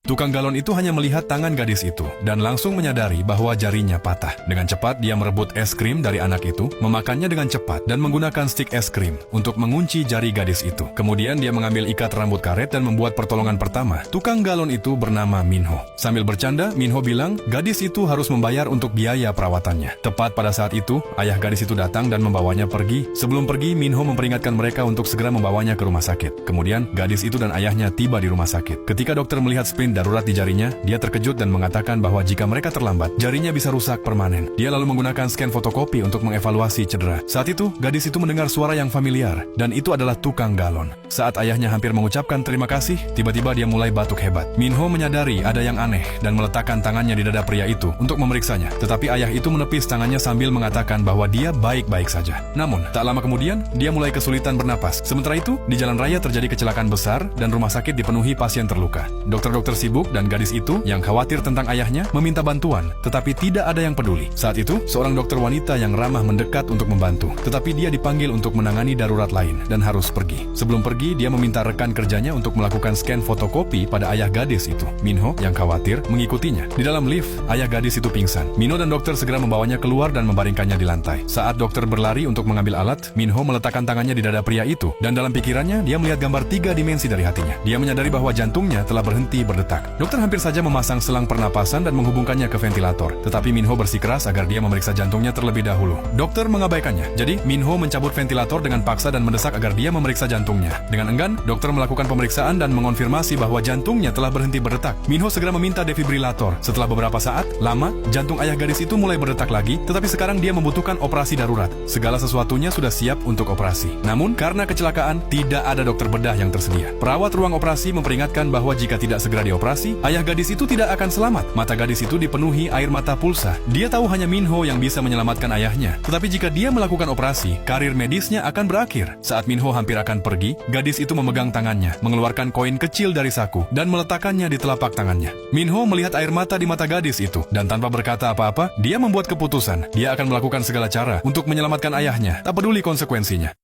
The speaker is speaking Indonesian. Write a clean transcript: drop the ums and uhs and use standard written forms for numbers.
Tukang galon itu hanya melihat tangan gadis itu dan langsung menyadari bahwa jarinya patah. Dengan cepat dia merebut es krim dari anak itu, memakannya dengan cepat dan menggunakan stik es krim untuk mengunci jari gadis itu. Kemudian dia mengambil ikat rambut karet dan membuat pertolongan pertama. Tukang galon itu bernama Minho. Sambil bercanda, Minho bilang gadis itu harus membayar untuk biaya perawatannya. Tepat pada saat itu, ayah gadis itu datang dan membawanya pergi. Sebelum pergi, Minho memperingatkan mereka untuk segera membawanya ke rumah sakit. Kemudian, gadis itu dan ayahnya tiba di rumah sakit. Ketika dokter melihat sprint darurat di jarinya, dia terkejut dan mengatakan bahwa jika mereka terlambat, jarinya bisa rusak permanen. Dia lalu menggunakan scan fotokopi untuk mengevaluasi cedera. Saat itu, gadis itu mendengar suara yang familiar, dan itu adalah tukang galon. Saat ayahnya hampir mengucapkan terima kasih, tiba-tiba dia mulai batuk hebat. Minho menyadari ada yang aneh dan meletakkan tangannya di dada pria itu untuk memeriksanya. Tetapi ayah itu menepis tangannya sambil mengatakan bahwa dia baik-baik saja. Namun, tak lama kemudian, dia mulai kesulitan bernapas. Sementara itu, di jalan raya terjadi kecelakaan besar dan rumah sakit dipenuhi pasien terluka. Dokter-dokter sibuk dan gadis itu yang khawatir tentang ayahnya meminta bantuan, tetapi tidak ada yang peduli. Saat itu, seorang dokter wanita yang ramah mendekat untuk membantu, tetapi dia dipanggil untuk menangani darurat lain dan harus pergi. Sebelum pergi, dia meminta rekan kerjanya untuk melakukan scan fotokopi pada ayah gadis itu. Minho yang khawatir mengikutinya. Di dalam lift, ayah gadis itu pingsan. Minho dan dokter segera membawanya keluar dan membaringkannya di lantai. Saat dokter berlari untuk mengambil alat, Minho meletakkan tangannya di dada pria itu, dan dalam pikirannya dia melihat gambar 3 dimensi dari hatinya. Dia menyadari bahwa jantungnya telah berhenti berdetak. Dokter hampir saja memasang selang pernapasan dan menghubungkannya ke ventilator. Tetapi Minho bersikeras agar dia memeriksa jantungnya terlebih dahulu. Dokter mengabaikannya. Jadi, Minho mencabut ventilator dengan paksa dan mendesak agar dia memeriksa jantungnya. Dengan enggan, dokter melakukan pemeriksaan dan mengonfirmasi bahwa jantungnya telah berhenti berdetak. Minho segera meminta defibrilator. Setelah beberapa saat, lama, jantung ayah gadis itu mulai berdetak lagi, tetapi sekarang dia membutuhkan operasi darurat. Segala sesuatunya sudah siap untuk operasi. Namun, karena kecelakaan, tidak ada dokter bedah yang tersedia. Perawat ruang operasi memperingatkan bahwa jika tidak segera dioperasi, ayah gadis itu tidak akan selamat. Mata gadis itu dipenuhi air mata pulsa. Dia tahu hanya Minho yang bisa menyelamatkan ayahnya. Tetapi jika dia melakukan operasi, karir medisnya akan berakhir. Saat Minho hampir akan pergi, gadis itu memegang tangannya, mengeluarkan koin kecil dari saku, dan meletakkannya di telapak tangannya. Minho melihat air mata di mata gadis itu, dan tanpa berkata apa-apa, dia membuat keputusan. Dia akan melakukan segala cara untuk menyelamatkan ayahnya, tak peduli konsekuensinya.